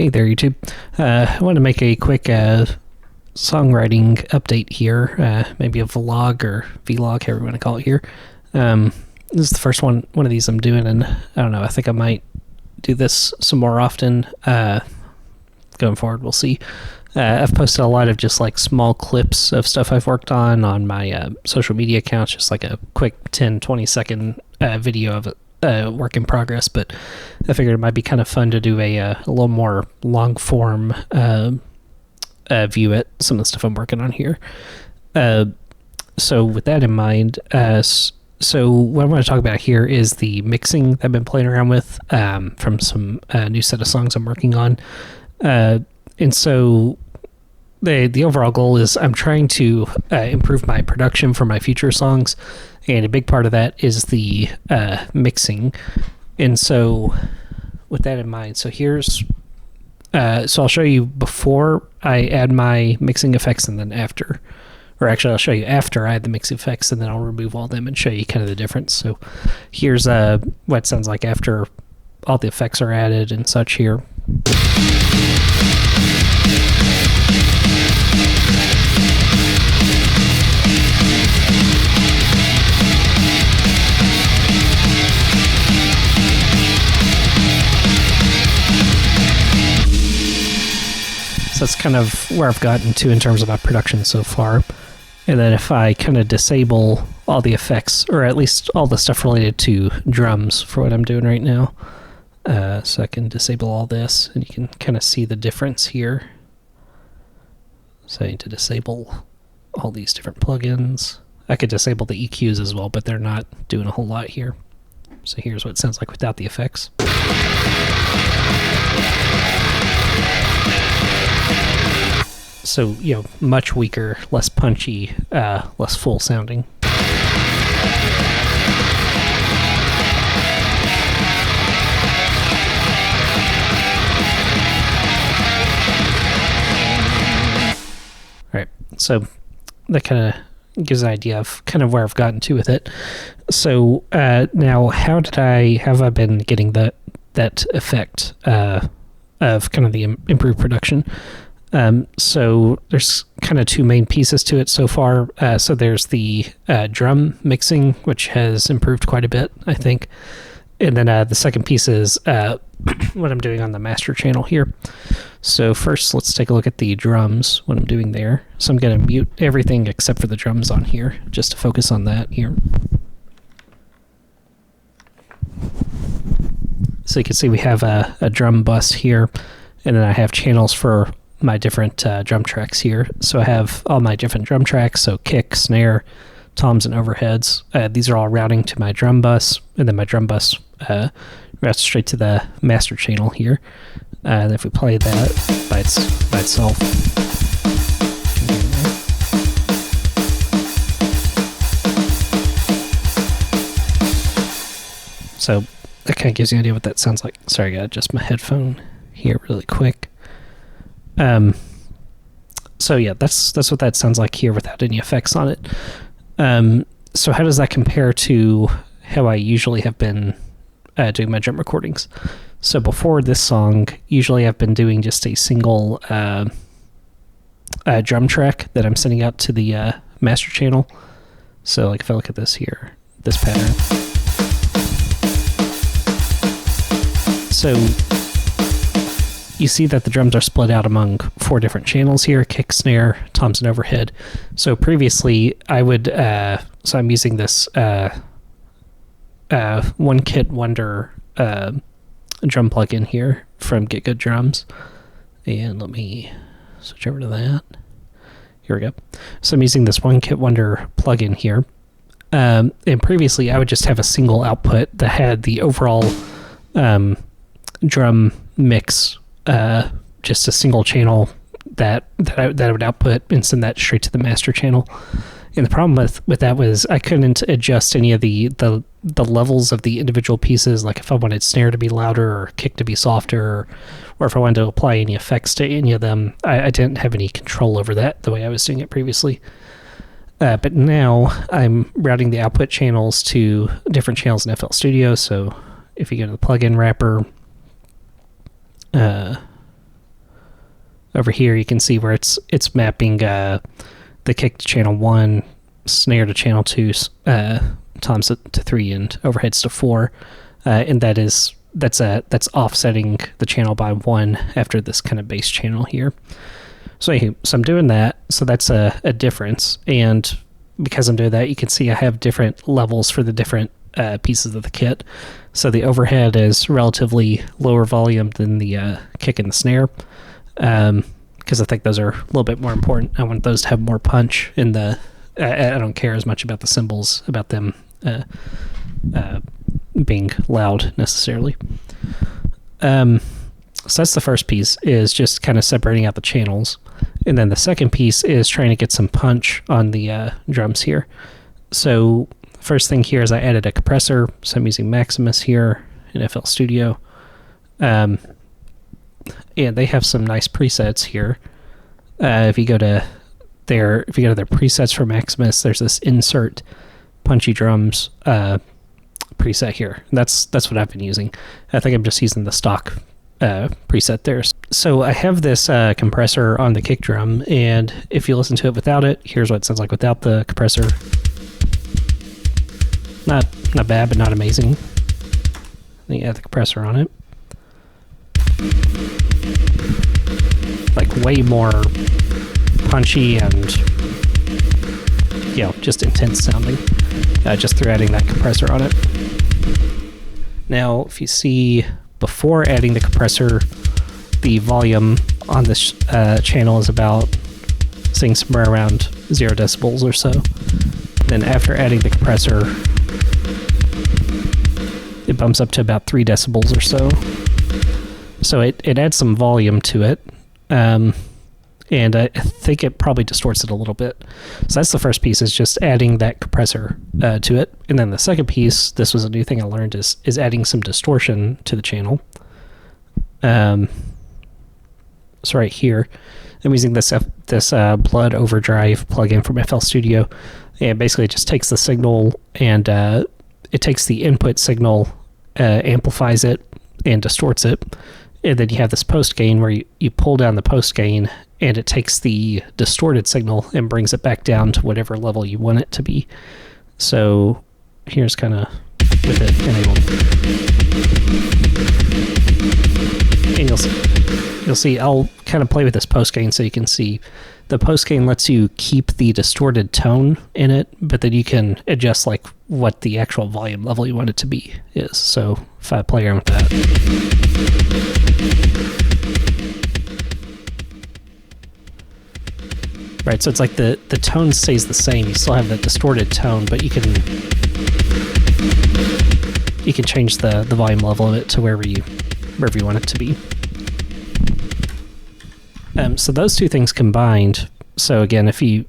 Hey there, YouTube. I want to make a quick songwriting update here, maybe a vlog or vlog, however you want to call it here. This is the first one of these I'm doing, and I don't know, I think I might do this some more often going forward. We'll see. I've posted a lot of just like small clips of stuff I've worked on my social media accounts, just like a quick 10-20 second video of it. Work in progress, but I figured it might be kind of fun to do a little more long form view at some of the stuff I'm working on here. So with that in mind, so what I want to talk about here is the mixing that I've been playing around with from some new set of songs I'm working on. And so the overall goal is I'm trying to improve my production for my future songs. And a big part of that is the mixing. And so with that in mind, so here's, so I'll show you before I add my mixing effects and then after. Or actually, I'll show you after I add the mixing effects and then I'll remove all of them and show you kind of the difference. So here's what it sounds like after all the effects are added and such here. That's kind of where I've gotten to in terms of my production so far. And then if I kind of disable all the effects, or at least all the stuff related to drums for what I'm doing right now, so I can disable all this, and you can kind of see the difference here. So I need to disable all these different plugins. I could disable the EQs as well, but they're not doing a whole lot here. So here's what it sounds like without the effects. So, you know, much weaker, less punchy, less full sounding. Alright, so that kind of gives an idea of kind of where I've gotten to with it. So now, have I been getting that effect of kind of the improved production? So there's kind of two main pieces to it so far. So there's the drum mixing, which has improved quite a bit, I think. And then the second piece is what I'm doing on the master channel here. So first, let's take a look at the drums, what I'm doing there. So I'm going to mute everything except for the drums on here, just to focus on that here. So you can see we have a drum bus here, and then I have channels for my different drum tracks here. So I have all my different drum tracks, so kick, snare, toms, and overheads. These are all routing to my drum bus, and then my drum bus routes straight to the master channel here. And if we play that by itself, so that kind of gives you an idea what that sounds like. Sorry, I got to adjust my headphone here really quick. So yeah, that's what that sounds like here without any effects on it. So how does that compare to how I usually have been doing my drum recordings? So before this song, usually I've been doing just a single drum track that I'm sending out to the master channel. So like if I look at this here, this pattern. So you see that the drums are split out among 4 different channels here: kick, snare, toms, and overhead. So previously I would, so I'm using this One Kit Wonder drum plugin here from Get Good Drums. And let me switch over to that. Here we go. So I'm using this One Kit Wonder plugin here. And previously I would just have a single output that had the overall drum mix, just a single channel that I would output and send that straight to the master channel. And the problem with that was I couldn't adjust any of the levels of the individual pieces, like if I wanted snare to be louder or kick to be softer, or if I wanted to apply any effects to any of them. I didn't have any control over that the way I was doing it previously. But now I'm routing the output channels to different channels in FL Studio. So if you go to the plugin wrapper, over here, you can see where it's mapping the kick to channel 1, snare to channel 2, toms to 3, and overheads to 4. And that's offsetting the channel by 1 after this kind of bass channel here. So I'm doing that. So that's a difference. And because I'm doing that, you can see I have different levels for the different pieces of the kit. So the overhead is relatively lower volume than the kick and the snare, because I think those are a little bit more important. I want those to have more punch in the... I don't care as much about the cymbals, about them being loud necessarily. So that's the first piece, is just kind of separating out the channels. And then the second piece is trying to get some punch on the drums here. So first thing here is I added a compressor. So I'm using Maximus here in FL Studio. And they have some nice presets here. If you go to their presets for Maximus, there's this insert punchy drums preset here. That's what I've been using. I think I'm just using the stock preset there. So I have this compressor on the kick drum, and if you listen to it without it, here's what it sounds like without the compressor. Not bad, but not amazing. Then you add the compressor on it. Like way more punchy and just intense sounding, just through adding that compressor on it. Now, if you see, before adding the compressor, the volume on this channel is about saying somewhere around 0 decibels or so. Then after adding the compressor, it bumps up to about 3 decibels or so. So it adds some volume to it. And I think it probably distorts it a little bit. So that's the first piece, is just adding that compressor to it. And then the second piece, this was a new thing I learned, is adding some distortion to the channel. So right here, I'm using this Blood Overdrive plugin from FL Studio. And basically it just takes the signal and it takes the input signal, amplifies it, and distorts it. And then you have this post gain where you pull down the post gain, and it takes the distorted signal and brings it back down to whatever level you want it to be. So here's kind of with it enabled. And you'll see I'll kind of play with this post gain so you can see the post gain lets you keep the distorted tone in it, but then you can adjust like what the actual volume level you want it to be is. So if I play around with that. Right, so it's like the tone stays the same. You still have that distorted tone, but you can change the volume level of it to wherever you want it to be. So those two things combined. So again, if you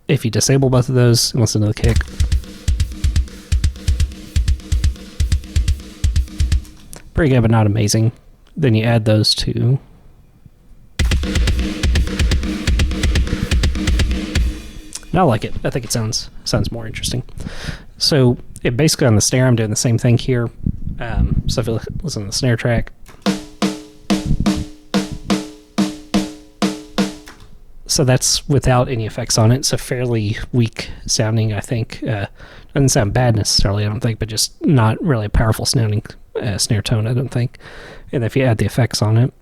disable both of those and listen to the kick, pretty good, but not amazing. Then you add those two. And I like it. I think it sounds more interesting. So it basically on the snare, I'm doing the same thing here. So if you listen to the snare track, so that's without any effects on it. It's a fairly weak sounding, I think. Doesn't sound bad necessarily, I don't think, but just not really a powerful sounding snare tone, I don't think. And if you add the effects on it,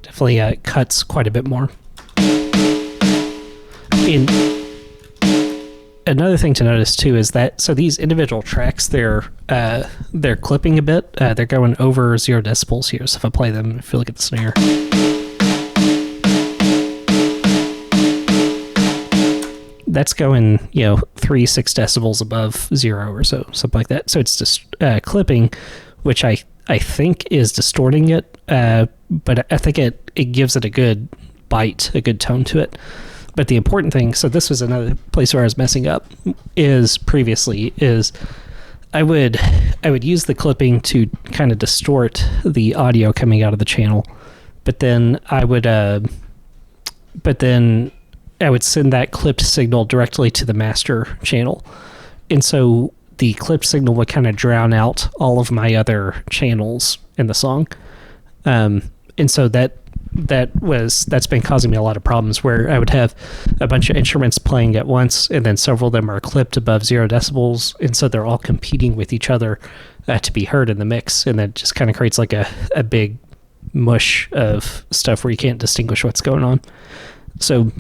definitely cuts quite a bit more. And another thing to notice too is that so these individual tracks, they're clipping a bit. They're going over 0 decibels here. So if I play them, if you look at the snare, that's going 3-6 decibels above 0 or so, something like that. So it's just clipping, which I think is distorting it, but I think it gives it a good bite, a good tone to it. But the important thing, so this was another place where I was messing up, is I would use the clipping to kind of distort the audio coming out of the channel, but then I would send that clipped signal directly to the master channel. And so the clip signal would kind of drown out all of my other channels in the song. And so that's been causing me a lot of problems, where I would have a bunch of instruments playing at once, and then several of them are clipped above 0 decibels, and so they're all competing with each other to be heard in the mix, and that just kind of creates like a big mush of stuff where you can't distinguish what's going on. So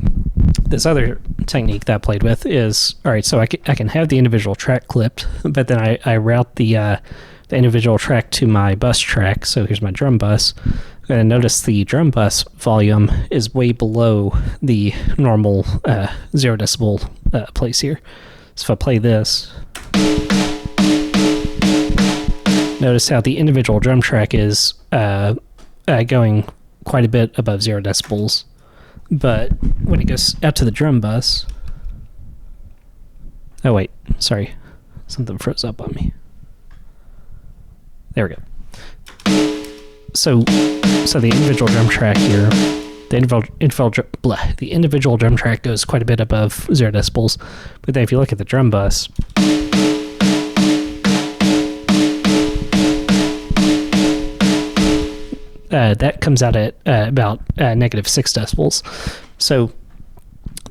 this other technique that I played with is, all right, so I can have the individual track clipped, but then I route the individual track to my bus track. So here's my drum bus. And notice the drum bus volume is way below the normal 0 decibel place here. So if I play this, notice how the individual drum track is going quite a bit above 0 decibels. But when it goes out to the drum bus... Oh, wait. Sorry. Something froze up on me. There we go. So the individual drum track here, the individual drum track goes quite a bit above 0 decibels. But then if you look at the drum bus... that comes out at about negative 6 decibels. So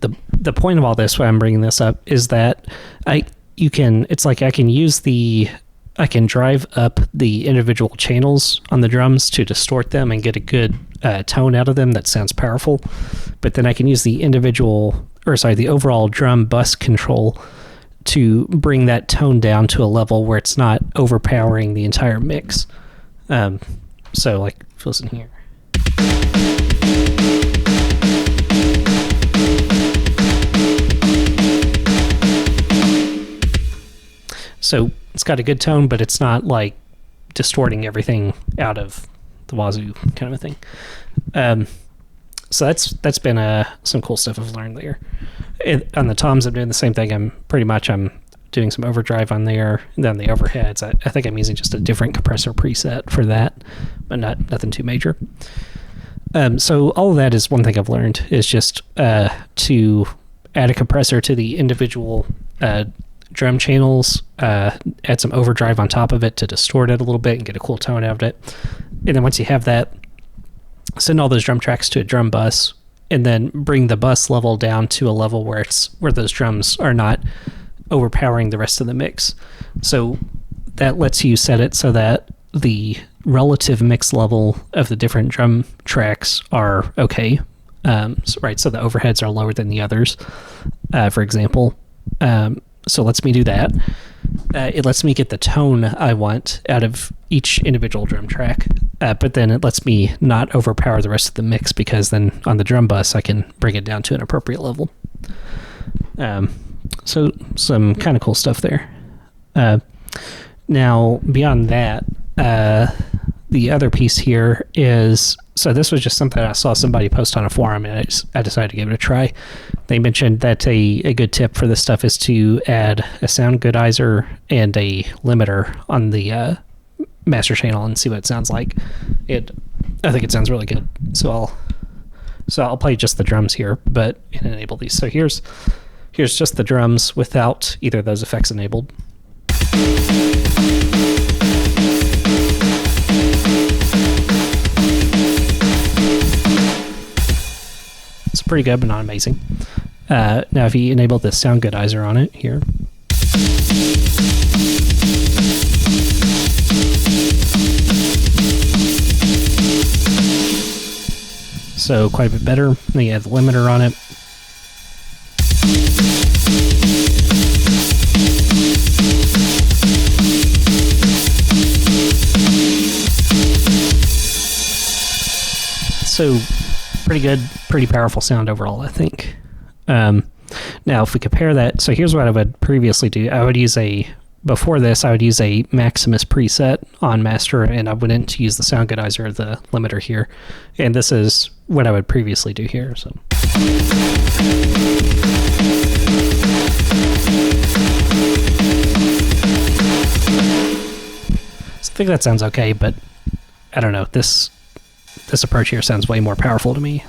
the point of all this, why I'm bringing this up, is that I can drive up the individual channels on the drums to distort them and get a good tone out of them that sounds powerful. But then I can use the overall drum bus control to bring that tone down to a level where it's not overpowering the entire mix. So like, listen here. So it's got a good tone, but it's not like distorting everything out of the wazoo kind of a thing. So that's been some cool stuff I've learned there. On the toms, I'm doing the same thing. I'm doing some overdrive on there, and then the overheads. I think I'm using just a different compressor preset for that, but nothing too major. So all of that is one thing I've learned, is just to add a compressor to the individual drum channels, add some overdrive on top of it to distort it a little bit and get a cool tone out of it. And then once you have that, send all those drum tracks to a drum bus, and then bring the bus level down to a level where those drums are not overpowering the rest of the mix. So that lets you set it so that the relative mix level of the different drum tracks are okay. So the overheads are lower than the others, for example. So it lets me do that. It lets me get the tone I want out of each individual drum track, but then it lets me not overpower the rest of the mix, because then on the drum bus I can bring it down to an appropriate level. So some kind of cool stuff there. Now, beyond that, the other piece here is, so this was just something I saw somebody post on a forum, and I decided to give it a try. They mentioned that a good tip for this stuff is to add a Soundgoodizer and a limiter on the master channel and see what it sounds like. I think it sounds really good. So I'll play just the drums here, but enable these. So here's just the drums without either of those effects enabled. It's pretty good, but not amazing. Now, if you enable the Soundgoodizer on it here, so quite a bit better. Then you have the limiter on it. So pretty good, pretty powerful sound overall, I think. Now, if we compare that, so here's what I would previously do. Before this, I would use a Maximus preset on master, and I wouldn't use the Soundgoodizer or the limiter here. And this is what I would previously do here. So I think that sounds okay, but I don't know. This approach here sounds way more powerful to me.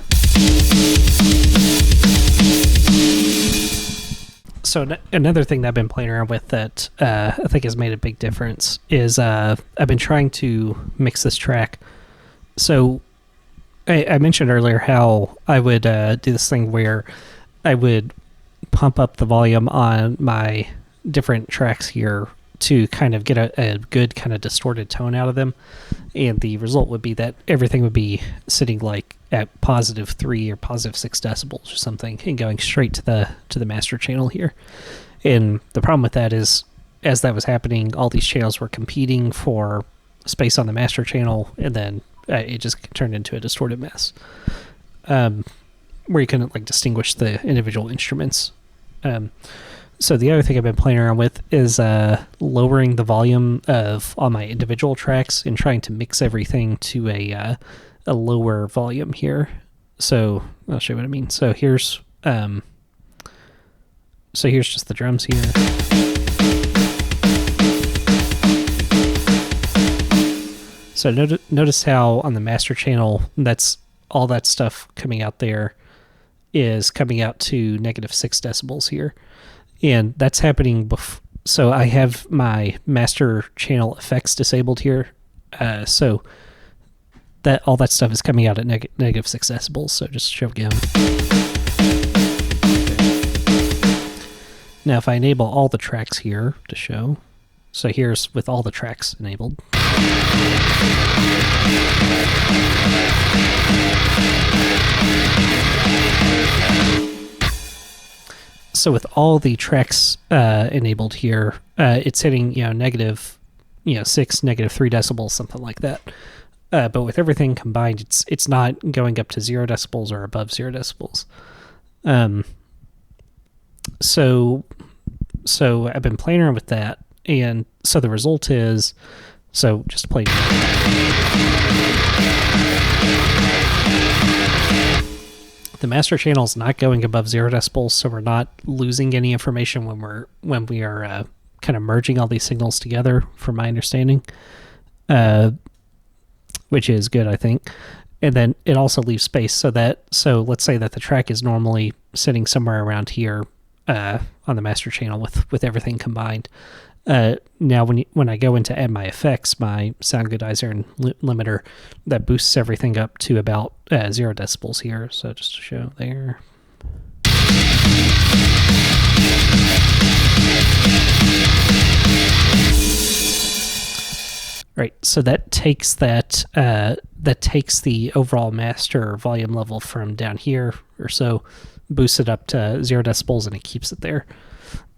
So another thing that I've been playing around with that I think has made a big difference is I've been trying to mix this track. So I mentioned earlier how I would do this thing where I would pump up the volume on my different tracks here to kind of get a good kind of distorted tone out of them, and the result would be that everything would be sitting like at +3 or +6 decibels or something, and going straight to the master channel here. And the problem with that is, as that was happening, all these channels were competing for space on the master channel, and then it just turned into a distorted mess, where you couldn't like distinguish the individual instruments. So the other thing I've been playing around with is lowering the volume of all my individual tracks and trying to mix everything to a lower volume here. So I'll show you what I mean. So here's just the drums here. So notice how on the master channel, that's all that stuff coming out there is coming out to -6 decibels here. And that's happening so I have my master channel effects disabled here. So that all that stuff is coming out at -6 decibels. So just show again. Now if I enable all the tracks here to show, so here's with all the tracks enabled. So with all the tracks enabled here, it's hitting -6, -3 decibels, something like that. But with everything combined, it's not going up to 0 decibels or above 0 decibels. So I've been playing around with that, and so the result is, so just play. The master channel is not going above 0 decibels, so we're not losing any information when we are kind of merging all these signals together, from my understanding, which is good, I think. And then it also leaves space so let's say that the track is normally sitting somewhere around here on the master channel with everything combined. Now when I go in to add my effects, my Soundgoodizer and limiter, that boosts everything up to about 0 decibels here. So just to show there. Right, so that takes the overall master volume level from down here or so, boosts it up to 0 decibels, and it keeps it there.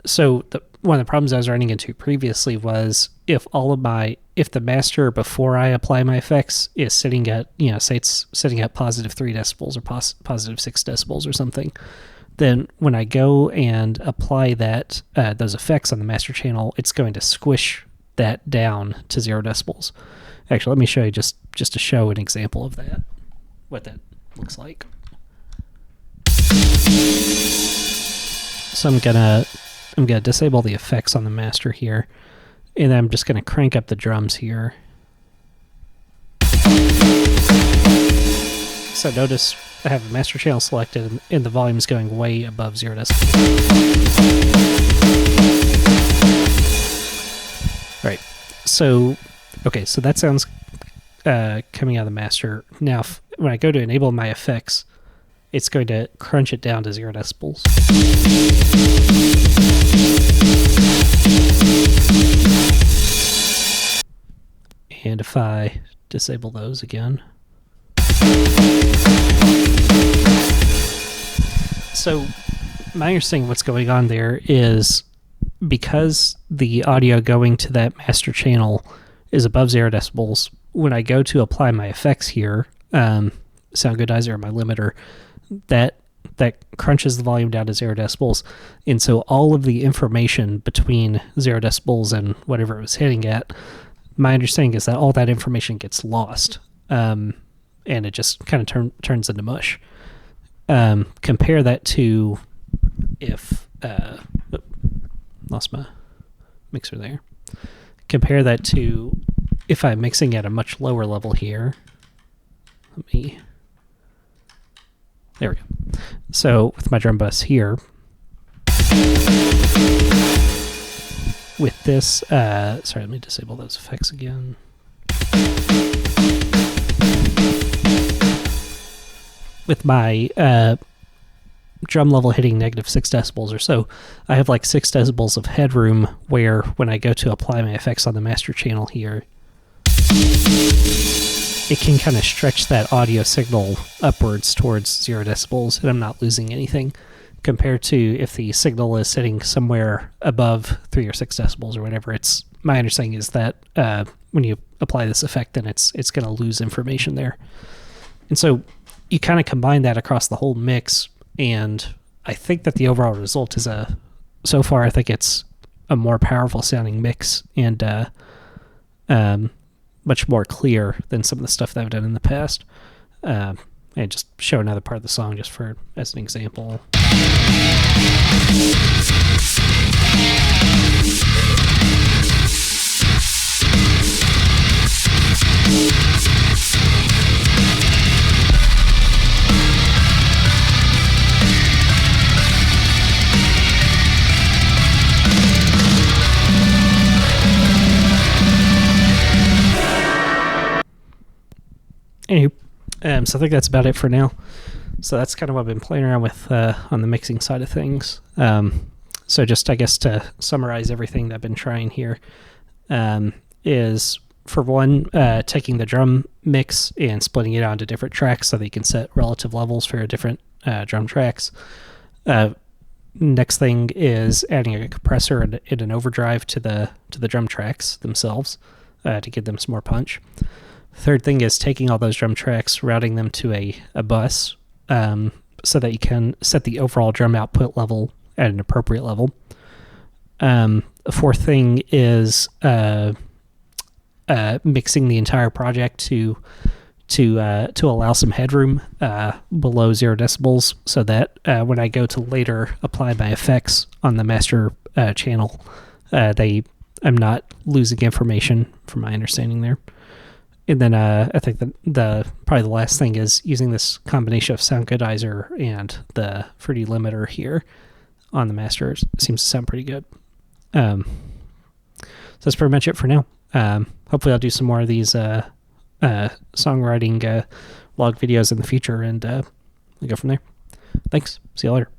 So one of the problems I was running into previously was if the master before I apply my effects is sitting at, say it's sitting at +3 decibels or +6 decibels or something, then when I go and apply those effects on the master channel, it's going to squish that down to 0 decibels. Actually, let me show you just to show an example of that, what that looks like. So I'm gonna disable the effects on the master here, and then I'm just gonna crank up the drums here. So notice I have the master channel selected, and the volume is going way above 0 decibels. Right. So that sounds coming out of the master. Now, when I go to enable my effects, it's going to crunch it down to 0 decibels. And if I disable those again. So my understanding of what's going on there is, because the audio going to that master channel is above 0 decibels, when I go to apply my effects here, Soundgoodizer or my limiter, that crunches the volume down to 0 decibels. And so all of the information between 0 decibels and whatever it was hitting at, my understanding is that all that information gets lost, and it just kind of turns into mush. Compare that to if... lost my mixer there. Compare that to if I'm mixing at a much lower level here. There we go. So with my drum bus here, with this, sorry, let me disable those effects again. With my drum level hitting -6 decibels or so, I have like 6 decibels of headroom where when I go to apply my effects on the master channel here, it can kind of stretch that audio signal upwards towards 0 decibels, and I'm not losing anything, compared to if the signal is sitting somewhere above 3 or 6 decibels or whatever. It's my understanding is that when you apply this effect, then it's going to lose information there. And so you kind of combine that across the whole mix, and I think that the overall result is so far I think it's a more powerful sounding mix, and much more clear than some of the stuff that I've done in the past. And just show another part of the song just as an example. Anywho, so I think that's about it for now. So that's kind of what I've been playing around with on the mixing side of things. So just, I guess, to summarize everything that I've been trying here, is, for one, taking the drum mix and splitting it out into different tracks so that you can set relative levels for different drum tracks. Next thing is adding a compressor and an overdrive to the drum tracks themselves to give them some more punch. Third thing is taking all those drum tracks, routing them to a bus so that you can set the overall drum output level at an appropriate level. The fourth thing is mixing the entire project to allow some headroom below 0 decibels, so that when I go to later apply my effects on the master channel, I'm not losing information from my understanding there. And then I think that probably the last thing is using this combination of Soundgoodizer and the Fruity Limiter here on the master. It seems to sound pretty good. So that's pretty much it for now. Hopefully I'll do some more of these songwriting vlog videos in the future, and we'll go from there. Thanks. See you later.